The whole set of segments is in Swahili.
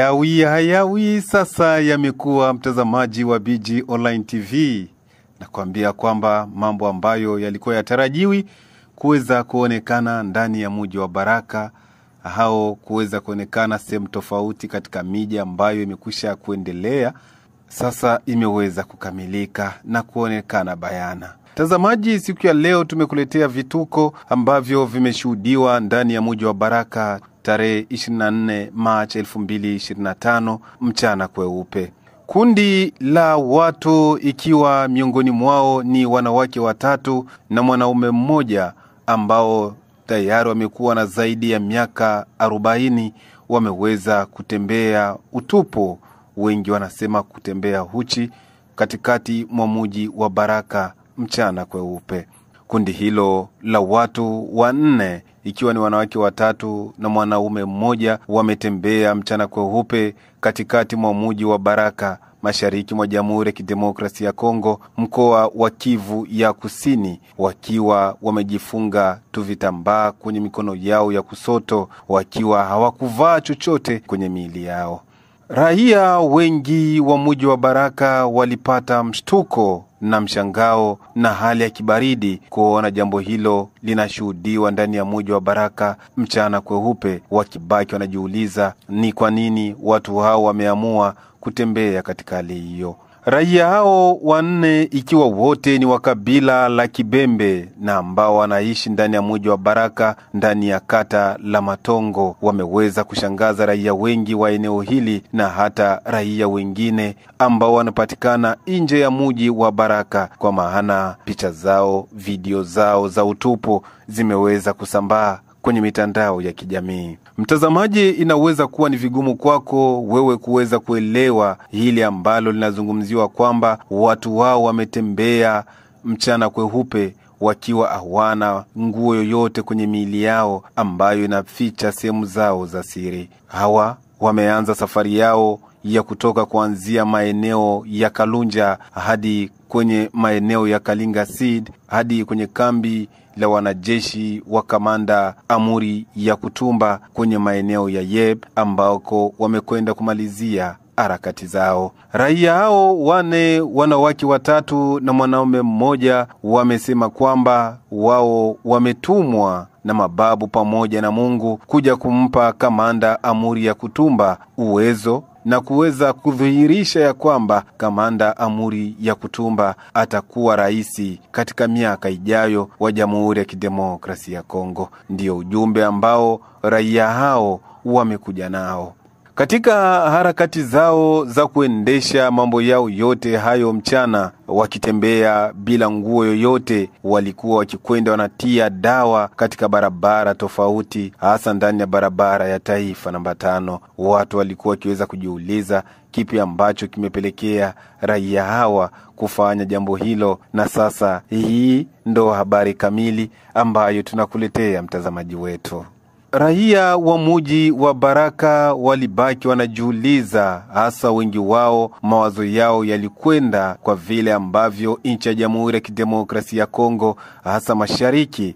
Hayawi sasa yamekuwa mtazamaji wa BG Online TV, na kuambia kwamba mambo ambayo yalikuwa yatarajiwi kuweza kuonekana ndani ya mji wa Baraka au kuweza kuonekana sehemu tofauti katika miji ambayo imekwisha kuendelea, sasa imeweza kukamilika na kuonekana bayana. Mtazamaji, siku ya leo tumekuletea vituko ambavyo vimeshuhudiwa ndani ya mji wa Baraka tarehe 24 Machi 2025 mchana kweupe. Kundi la watu ikiwa miongoni mwao ni wanawake watatu na mwanaume mmoja ambao tayari wamekuwa na zaidi ya miaka 40 wameweza kutembea utupo, wengi wanasema kutembea huchi katikati mwa mji wa Baraka mchana kweupe. Kundi hilo la watu wanne ikiwa ni wanawake watatu na mwanaume mmoja wametembea mchana kweupe katikati mwa mji wa Baraka mashariki mwa Jamhuri ya Kidemokrasia ya Kongo, mkoa wa Kivu ya Kusini, wakiwa wamejifunga vitambaa kwenye mikono yao ya kusoto, wakiwa hawakuvaa chochote kwenye miili yao. Raia wengi wa mji wa Baraka walipata mshtuko na mshangao na hali ya kibaridi kuona jambo hilo linashuhudiwa ndani ya mji wa Baraka mchana kweupe, wakibaki wanajiuliza ni kwa nini watu hao wameamua kutembea katika hali hiyo. Raia hao wanne ikiwa wote ni wa kabila la Kibembe na ambao wanaishi ndani ya mji wa Baraka ndani ya kata la Matongo wameweza kushangaza raia wengi wa eneo hili na hata raia wengine ambao wanapatikana nje ya mji wa Baraka, kwa maana picha zao, video zao za utupu zimeweza kusambaa kwenye mitandao ya kijamii. Mtazamaji, inaweza kuwa ni vigumu kwako wewe kuweza kuelewa hili ambalo linazungumziwa kwamba watu wao wametembea mchana kweupe wakiwa hawana nguo yoyote kwenye miili yao ambayo inaficha sehemu zao za siri. Hawa wameanza safari yao ya kutoka kuanzia maeneo ya Kalunja hadi kwenye maeneo ya Kalinga Seed hadi kwenye kambi la wanajeshi wa kamanda Amuri ya Kutumba kwenye maeneo ya Yeb ambako wamekwenda kumalizia harakati zao. Raia hao wane, wanawake watatu na mwanaume mmoja, wamesema kwamba wao wametumwa na mababu pamoja na Mungu kuja kumpa kamanda Amuri ya Kutumba uwezo na kuweza kudhihirisha ya kwamba kamanda Amuri ya Kutumba atakuwa raisi katika miaka ijayo wa Jamhuri ya Kidemokrasia ya Kongo. Ndio ujumbe ambao raia hao wamekuja nao katika harakati zao za kuendesha mambo yao yote hayo mchana, wakitembea bila nguo yoyote. Walikuwa wakikwenda wanatia dawa katika barabara tofauti, hasa ndani ya barabara ya taifa namba 5. Watu walikuwa wakiweza kujiuliza kipi ambacho kimepelekea raia hawa kufanya jambo hilo, na sasa hii ndo habari kamili ambayo tunakuletea mtazamaji wetu. Raia wa mji wa Baraka walibaki wanajiuliza, hasa wengi wao mawazo yao yalikwenda kwa vile ambavyo nchi ya Jamhuri ya Kidemokrasia ya Kongo hasa mashariki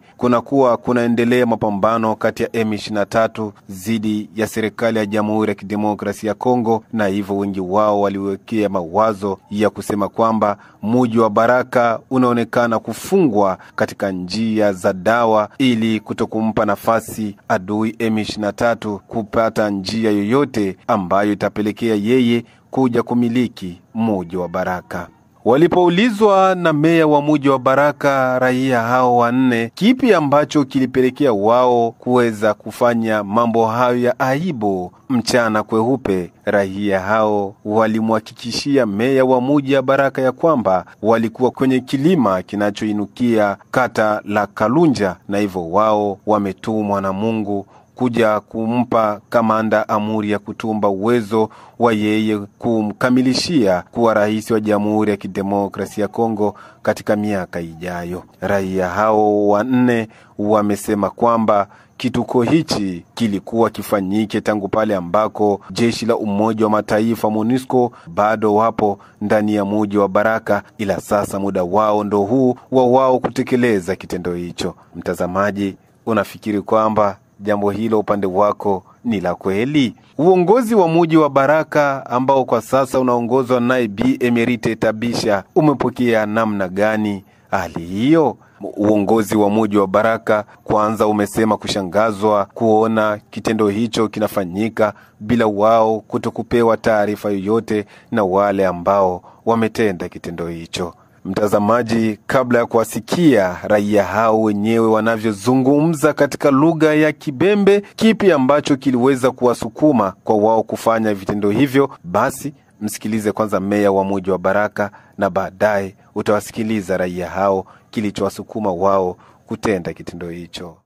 kunaendelea mapambano kati ya M23 dhidi ya serikali ya Jamhuri ya Kidemokrasia ya Kongo, na hivyo wengi wao waliwekea mawazo ya kusema kwamba mji wa Baraka unaonekana kufungwa katika njia za dawa ili kutokumpa nafasi adui M23 kupata njia yoyote ambayo itapelekea yeye kuja kumiliki mji wa Baraka. Walipoulizwa na meya wa mji wa Baraka raia hao wanne kipi ambacho kilipelekea wao kuweza kufanya mambo hayo ya aibu mchana kweupe, raia hao walimhakikishia meya wa mji wa Baraka ya kwamba walikuwa kwenye kilima kinachoinukia kata la Kalunja, na hivyo wao wametumwa na Mungu kuja kumpa kamanda Amuri ya Kutumba uwezo wa yeye kumkamilishia kuwa rais wa Jamhuri ya Kidemokrasia ya Kongo katika miaka ijayo. Raia hao wanne wamesema kwamba kituko hichi kilikuwa kifanyike tangu pale ambako jeshi la Umoja wa Mataifa MONUSCO bado wapo ndani ya mji wa Baraka, ila sasa muda wao ndo huu wa wao kutekeleza kitendo hicho. Mtazamaji, unafikiri kwamba jambo hilo upande wako ni la kweli? Uongozi wa mji wa Baraka ambao kwa sasa unaongozwa na Bi Emerite Tabisha umepokea namna gani hali hiyo? Uongozi wa mji wa Baraka kwanza umesema kushangazwa kuona kitendo hicho kinafanyika bila wao kutokupewa taarifa yoyote na wale ambao wametenda kitendo hicho. Mtazamaji, kabla ya kuwasikia raia hao wenyewe wanavyozungumza katika lugha ya Kibembe, kipi ambacho kiliweza kuwasukuma kwa wao kufanya vitendo hivyo, basi msikilize kwanza meya wa mji wa Baraka na baadaye utawasikiliza raia hao kilichowasukuma wao kutenda kitendo hicho.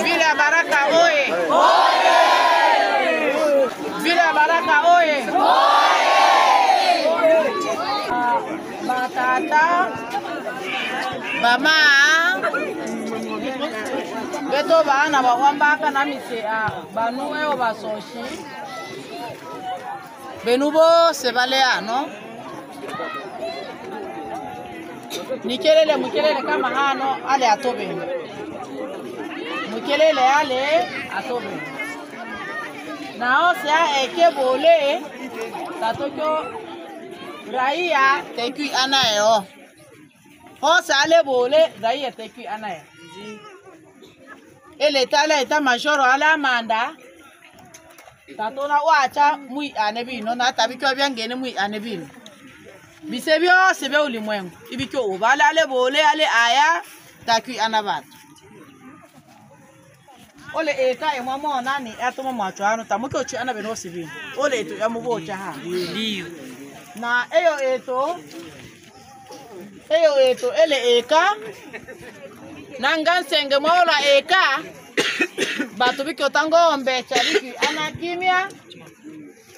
Vila Baraka oye! Vila Baraka oye! Batata mama beto bana bawambaka na mise banu eo basoshi benubo sebaleano nikelele mukelele kama hano ale atobe mukelele ale atobe nao sea ekebole tatokyo raia tekui anayo hosa ale bole raia tekui anayo ele tala eta majoro ala manda tatona wacha mui anebino na tabikyo byangene mui anebino bisebyo sebe ulimwengu ibikyo ubala ale bole ale aya takui anabatu ole eka emamo nani atoma macho ano tamuko chu anabeno sibi ole eto yamubocha ha ndio na eyo eto ele eka nangansenge mola eka batu bikyo tangombe chariki anakimia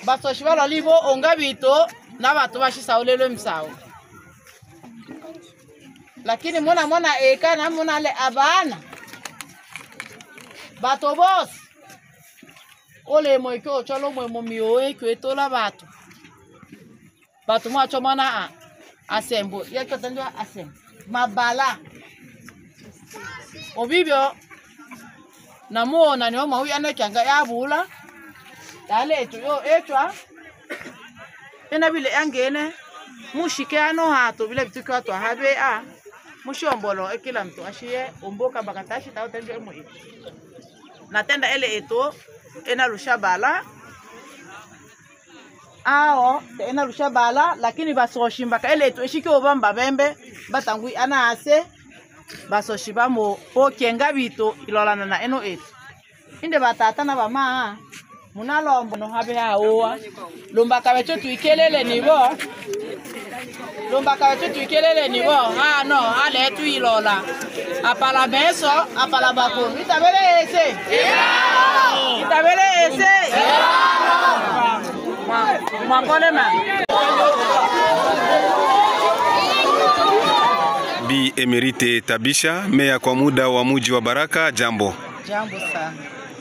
bato shibalo libo ongabito na batu bashisa ulelo msao lakini mona eka na mona le abana bato boss ole moiko cholo momioe kwetola batu mwacho mana asembo yako tanjwa asembo mabala obibyo namuona ni mama huyu anakyanga yabula dale eto yo etwa ena bile yangene mushike ano hato bile bituko ato habe mushombolo ekila mtu ashiye omboka bakatashi tawo tanjwa mo natenda ele eto ena lushabala ena lushabala lakini basoshimbaka ele eto eshike obamba bembe batangui ase basoshiba mo okenga bito ilolana na eno eto inde batata na bama munalombo no habe haoa lombaka becho tuikelele nibo no ale tu ilola apala beso apala bako itabele ese Mwakolema Bi Emerite Tabisha, meya kwa muda wa mji wa Baraka, jambo. Jambo sana.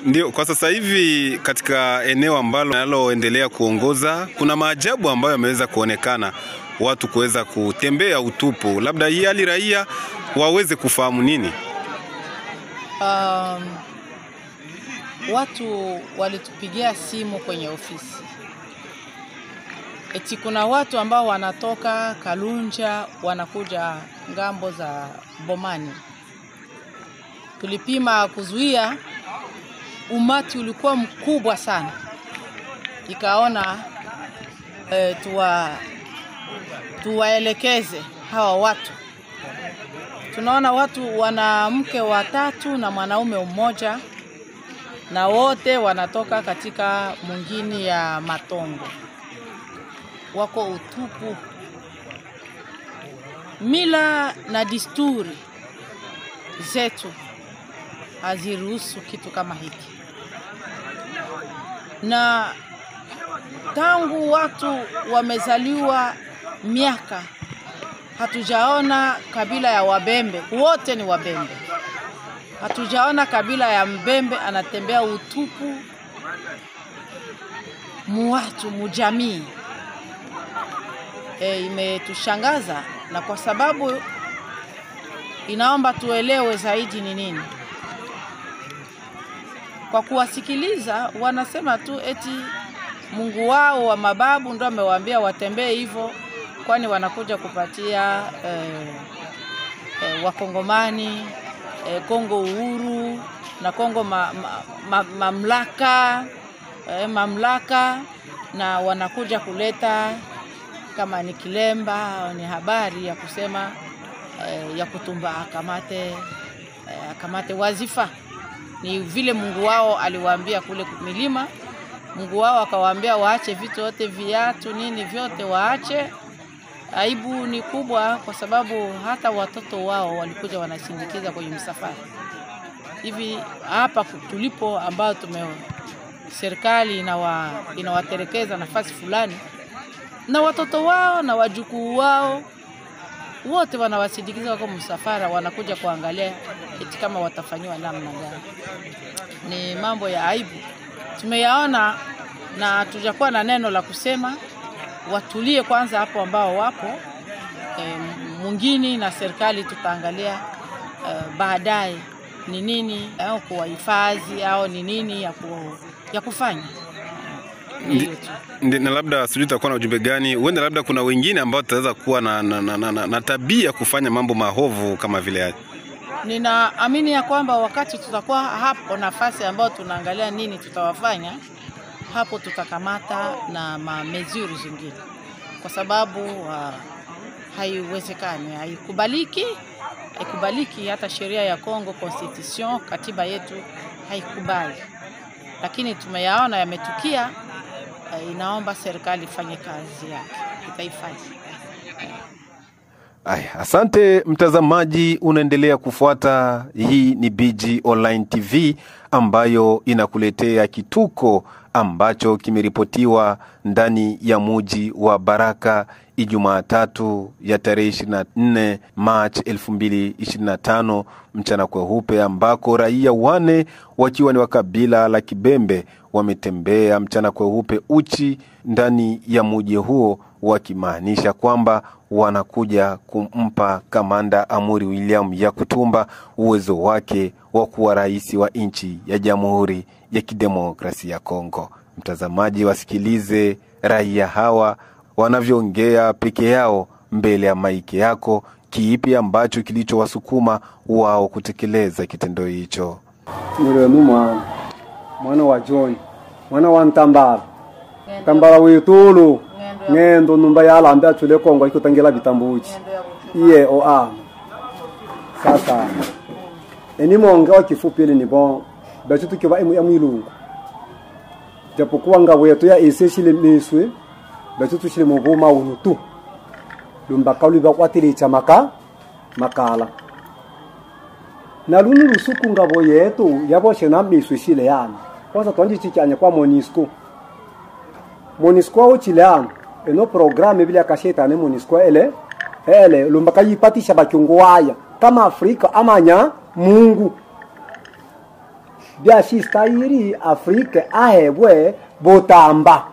Ndio, kwa sasa hivi katika eneo ambalo naloendelea kuongoza kuna maajabu ambayo yameweza kuonekana, watu kuweza kutembea utupu. Labda hii hali raia waweze kufahamu nini? Watu walitupigia simu kwenye ofisi. Eti kuna watu ambao wanatoka Kalunja wanakuja ngambo za Bomani. Tulipima kuzuia, umati ulikuwa mkubwa sana. Ikaona tuwaelekeze hawa watu. Tunaona watu wanamke 3 na mwanaume mmoja na wote wanatoka katika mwingine ya Matongo. Wako utupu. Mila na desturi zetu haziruhusu kitu kama hiki. Na tangu watu wamezaliwa miaka hatujaona kabila ya Wabembe, wote ni Wabembe. hatujaona kabila ya Mbembe anatembea utupu muwatu mujamii. Imetushangaza, na kwa sababu inaomba tuelewe zaidi ni nini. Kwa kuwasikiliza wanasema tu eti Mungu wao wa mababu ndo amewaambia watembee hivyo, kwani wanakuja kupatia Wakongomani Kongo uhuru na Kongo mamlaka, na wanakuja kuleta kama ni kilemba au ni habari ya kusema ya kutumba akamate wazifa. Ni vile Mungu wao aliwaambia kule milima. Mungu wao akawaambia waache vitu wote, viatu nini vyote waache. Aibu ni kubwa kwa sababu hata watoto wao walikuja wanasindikiza kwenye msafara. Hivi hapa tulipo ambao serikali inawaterekeza nafasi fulani, na watoto wao na wajukuu wao wote wanawasindikiza kwa msafara, wanakuja kuangalia eti kama watafanywa namna gani. Ni mambo ya aibu tumeyaona, na tujakuwa na neno la kusema. Watulie kwanza hapo ambao wapo, mwingine na serikali tutaangalia baadaye ni nini au kuwahifadhi au ni nini ya kufanya. Na labda sijui itakuwa na ujumbe gani, huenda labda kuna wengine ambao tutaweza kuwa na tabia kufanya mambo mahovu kama vile haya. Ninaamini ya kwamba wakati tutakuwa hapo nafasi ambao tunaangalia nini tutawafanya, hapo tutakamata na mamezuri zingine, kwa sababu haiwezekani, haikubaliki hata sheria ya Kongo, constitution, katiba yetu haikubali. Lakini tumeyaona yametukia, inaomba serikali ifanye kazi yake, itaifanya. Asante mtazamaji, unaendelea kufuata. Hii ni BG Online TV ambayo inakuletea kituko ambacho kimeripotiwa ndani ya mji wa Baraka Ijumaa 3 ya tarehe 24 March 2025 mchana kweupe, ambako raia 4 wakiwa ni wa kabila la Kibembe wametembea mchana kweupe uchi ndani ya mji huo, wakimaanisha kwamba wanakuja kumpa Kamanda Amuri William Yakutumba uwezo wake wa kuwa rais wa nchi ya Jamhuri ya Kidemokrasia ya Kongo. Mtazamaji, wasikilize raia hawa wanavyoongea peke yao mbele ya maiki yako, kiipi ambacho kilichowasukuma wao kutekeleza kitendo hicho. Nirenu mwana wa John, mwana wa Ntambara witulu ngendo numba ya alambia chule Kongo ikutangela bitambuchi iye sasa monga wa kifupi ile ni bon bacho tukiwa ya mwilungu japokuwa ngabo yetu ya iseshile niswe bacho tushile muboma unutu lumba kauli bakwatiri cha makala na lunu rusuku ngabo yetu yabo shena miswe shile yana kwanza twanje chichanya kwa Monisco au chileano eno programe bila kasheta ne Monisco ele lumba kayipatisha bakyungu waya kama Afrika amanya Mungu bya shistayiri Afrika ahebwe botamba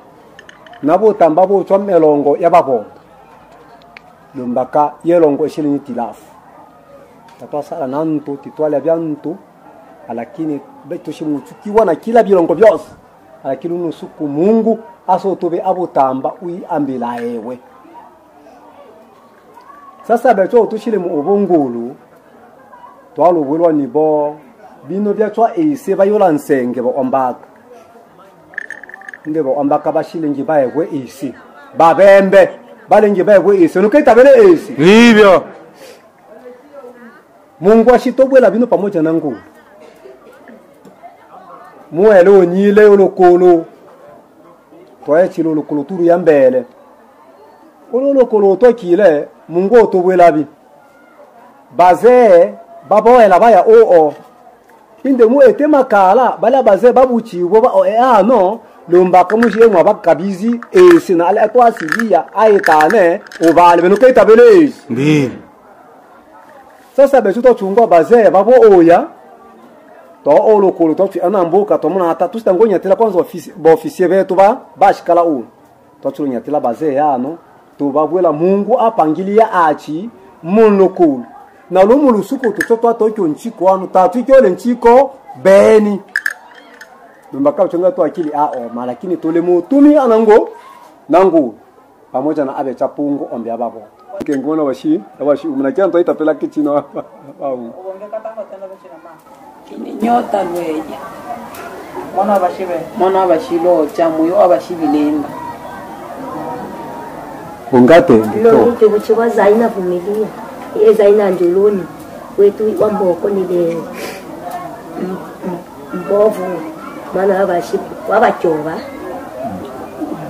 na botamba bo melongo yababo lumba ka yelongo ishilini tilafu tatwasala nanto titwala byanto lakini beto shimuchukiwa na kila bilongo byose lakini unusuku Mungu aso tobe abotamba ui ambila ewe. Sasa beto tushile mu obongulu twalo bulwa nibo bino byatwa ese bayola nsenge bo ombaka ndebo ombaka bashile ngiba ewe ese babembe bale ngiba ewe ese nukaita bele ese hivyo Mungu ashitobwela bino pamoja na ngulu muele onyile olokolo twaye chilo lokolo turu ya mbele olokolo twakile Mungu otobwelabi baze baboela baya inde mu etema kala bala baze babuchiwo ba no lumba kamushi emwa bakabizi esina ala twasilia aitane obale benukaita belezi mbi sasa betu to chungwa baze babo oya to olokolo to fi anamboka to muna ata tusitangonya tela kwanza ofisier betu bashikala uno to tulunya tela baze yano to babwela Mungu apangilia achi munokulu na lumu lusuku to tokyo nchiko anu tatu kyole nchiko beni lumbaka uchonga to akili lakini tole mutumi anango nangu pamoja na abe chapungo ombe ababo kengona washi mnakia ntoita pela kichino hapa nyota lweja mwana abashilo chamuyo abashibilemba ungate Lo kuchiwa zaina vumilia zaina nduluni wetu wamboko nile mbovu mwana abashi wabachova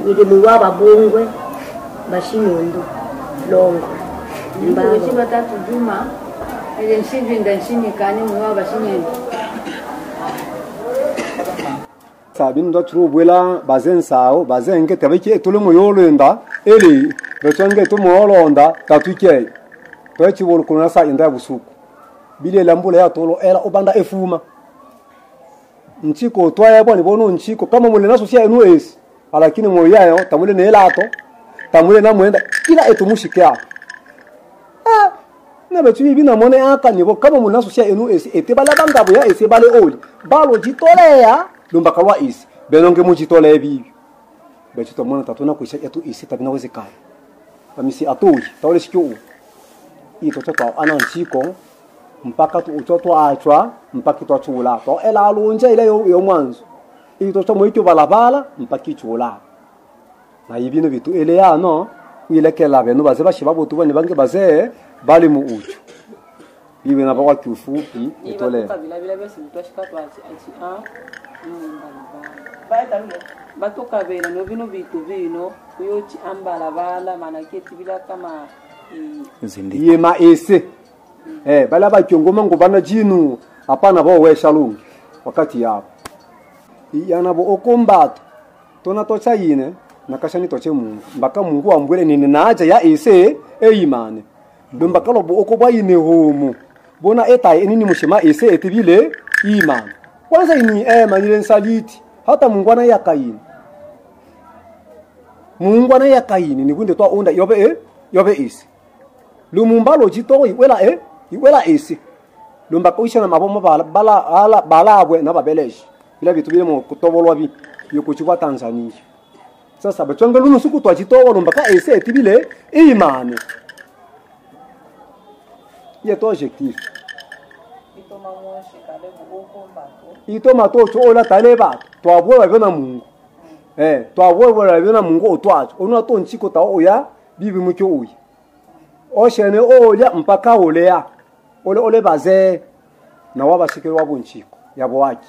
nile muwaba bungwe bashinundu longo mbalo chiba tatu juma ile nshinda nshinikani muwaba bashinyendo sabin do trubwela bazen sao bazen ke tabiki etule moyolenda eli bechonge to moyolonda tatuike to chiwol kuna sa inda busuku bile lambula ya tolo era obanda efuma nchiko twaya bwana bono nchiko kama mule naso sia enu esi alakini moyo yayo tamule ne elato tamule na mwenda kila etumushike hapo na betu bina mone aka nibo kama mule naso sia enu esi etebala bangabo ya esi bale oli balo jitolea lumba kalwa isi benonge mujitole bibi betu to mona tatuna kuisha etu isi tabina wezekana amisi atoji tawle sikyo ito chato ananchiko mpaka tu uchoto achwa mpaka tu achula to ela alunja ile yo mwanzo ito to moito balabala mpaka chula na ibino bitu ele ya no ile kela beno baze bashiba botu bane bange baze bali mu ucho ibe na bakwa kifupi itole kabila bese mtoshika twachi batoka bena no bino bitu bino kuyochi ambala bala manaketi bila kama ye maese bala bakyongoma ngubana jinu hapana bo wesha lungi wakati yapo yana bo okombato tona tocha yine nakashani toche Mungu mbaka Mungu ambwele nini naja ya ese imane mbaka lobo okobwa yine homo bona etai nini mushima ese etibile imane kwanza ini manile nsaliti hata Mungu ana yakaini Mungu ana yakaini ni kunde to onda yobe ese lumumbalo jito iwela ese lumba kuisha na mabomo balabwe na babeleji bila vitu bile mo kutobolwa bi yokuchwa Tanzania sasa bachonga luno suku twa jito lumba ka ese etibile imane ye to objectif itoma tocho ola taleba twabwe babona Mungu twabwe babona Mungu otwacho ona to nchiko ta oya bibi mukyo uyi oshene olya mpaka olea ole baze na wabashikira wabunchiko yabo waki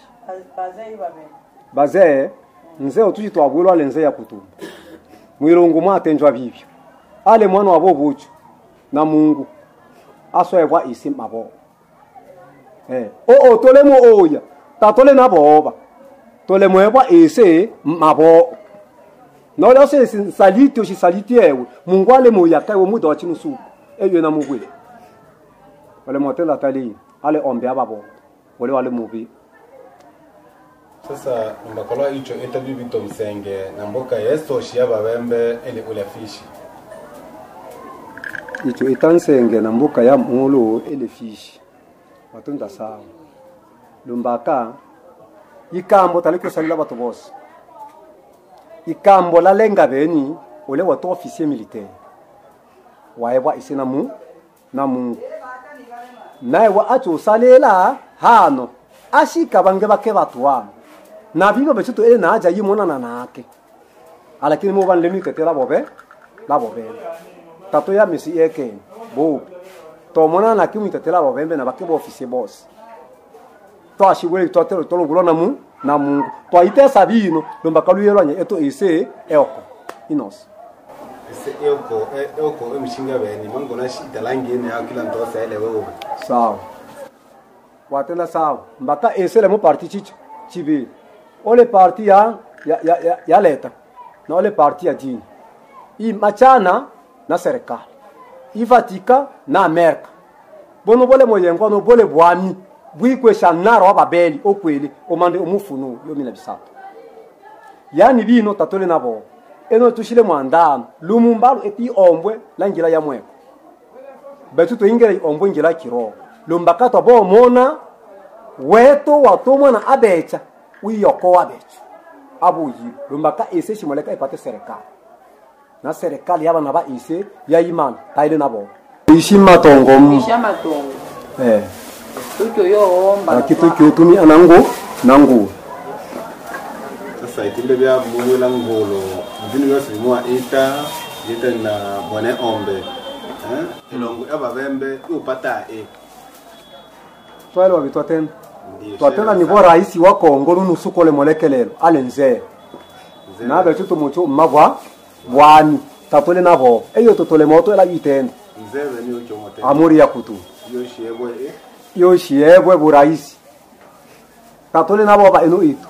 baze nze otuji twabwelwa lenze ya kutumba mwilungu mwatenjwa bibyo ale mwana wabo bucho na Mungu asoebwa isi mabo tolemo oya tatole naboba tolemwebwa ese mabo no lo se saliti o si saliti ewe Mungu ale moya kai wo muda wa chinusu eyo na mugwe wale motela tali ale ombe ababo wale mubi sasa mbakolo icho interview bito msenge na mboka yeso shia babembe ele ule fishi icho itansenge na mboka ya mulu ele fishi watunda sawa lumbaka ikambo taliko salila watu boss ikambo la lenga beni ole watu officier militaire waebwa isina na Mungu nae wa acho salela hano ashika bange bake batu wa na bibo bechuto ele na aja yimona na nake alakini mo ban lemi ketela bobe la bobe tato ya misi eke bo to mona na kimi tetela bobe na bake bo officier boss to ashibwe to telo to ngulo na Mungu to ite sabino lomba kaluyelwa nya eto ise eoko inos ise eoko emishinga beni Mungu na shida langi ne akila ntosa ele wewe sawa watela sawa mbaka ese le mo parti chibi ole parti ya leta na ole parti ya dini i machana na serikali i Vatika na Amerika bono bole moyengo no bole bwami bwikwe shanara wa babeli okweli omande omufunu yo 1900 yani bino tatole nabo eno tushile mwandano lumumbalu eti ombwe langila ya mweko betu to ingela ombwe ngila kiro lumbakato bo mona weto watomwa na abecha uyoko wabecha abuyi lumbaka ese shimoleka ipate serikali na serikali yaba naba ise ya imana taile nabo ishima tongo tukyo yo omba kitu kiutumi anangu nangu sasa itimbe bya mwela ngolo mbinu yose mwa ita na bone ombe elongo ababembe upata twale wabitwa tena twatena ni bora rais wa Kongo nusuko le molekelelo alenze na betu tumucho mabwa bwani tatole nabo eyo totole moto ela yitenda nzebe ni ucho mote amuri ya kutu yoshiyebwe buraisi tatole nabo ba eno itu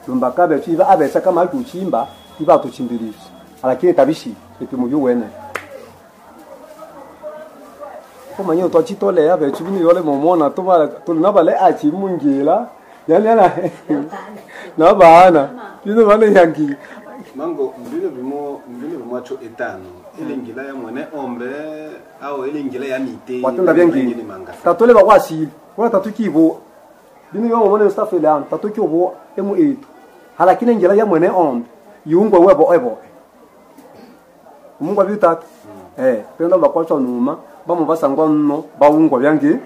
lumbaka betu iba abesa kama tuchimba iba tuchimbirisi lakini tabishi epimo yuwene kuma nyo to chitole ya betu bini yole momona to tunabale achimungila yani ana na bana bino bane yangi mango mbile bimo cho etano ile ngila ya mwene ombe au ile ngila ya nite watunda byengi tatole ba kwasi kwa tatukibo bino yo momona staff ile an tatukibo emu etu halakini ngila ya mwene ombe yungwe webo umungwa bitatu penda bakwacho numa bamu basangwa nno baungwa byangi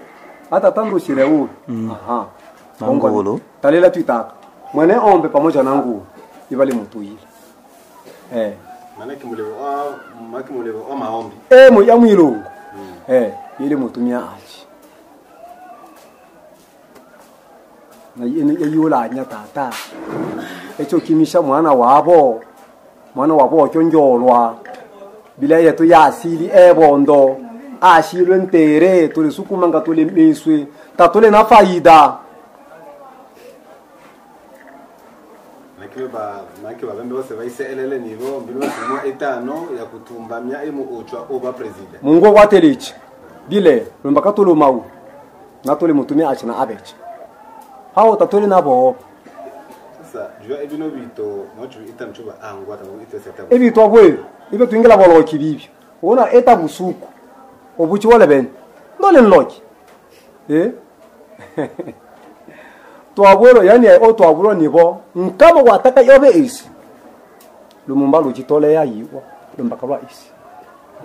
hata tandu shireu aha ngolo talela twitaka mwene ombe pamoja na nguo ibali mtu ile maana kimulevo maombi mu ya mwilungu ile mutumia achi na yene yula nya tata echo kimisha mwana wabo kyonjolwa bila yetu ya asili ebondo ashilwe ntere tuli sukumanga tuli miswe tatole na faida Maki babembe bose bayise elele nivo mbino mwa etano ya kutumbamya emu ochwa oba president mungo watelichi bile lumbaka tulu mau na tuli mutumia achina abeche hao tatole nabo sasa jua ebino bito mochu itamchuba angwa tabu iteseta ebito bwe ibe twingela bolo kibibyo ona eta busuku obuchi wala ben ndole nloki twabwelo yani o twabwelo nibo nkama wataka yobe isi lumumba lujitole ya yiwa lumbaka wa isi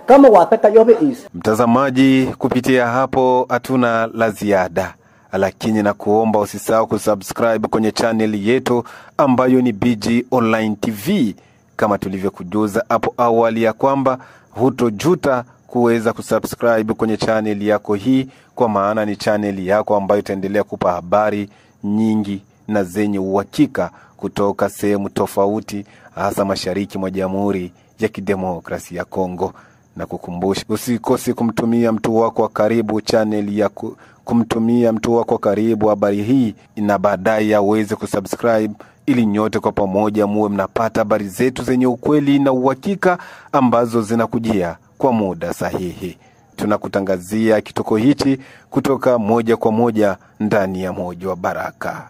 kama wataka yobe isi. Mtazamaji, kupitia hapo hatuna la ziada, lakini na kuomba usisahau kusubscribe kwenye channel yetu ambayo ni BG Online TV, kama tulivyokujuza hapo awali ya kwamba hutojuta kuweza kusubscribe kwenye channel yako hii, kwa maana ni channel yako ambayo itaendelea kupa habari nyingi na zenye uhakika kutoka sehemu tofauti, hasa mashariki mwa Jamhuri ya Kidemokrasia ya Kongo. Na kukumbusha usikose kumtumia mtu wako wa karibu channel ya kumtumia mtu wako wa karibu habari hii, na baadaye aweze kusubscribe ili nyote kwa pamoja muwe mnapata habari zetu zenye ukweli na uhakika ambazo zinakujia kwa muda sahihi. Tunakutangazia kitoko hichi kutoka moja kwa moja ndani ya Moja wa Baraka.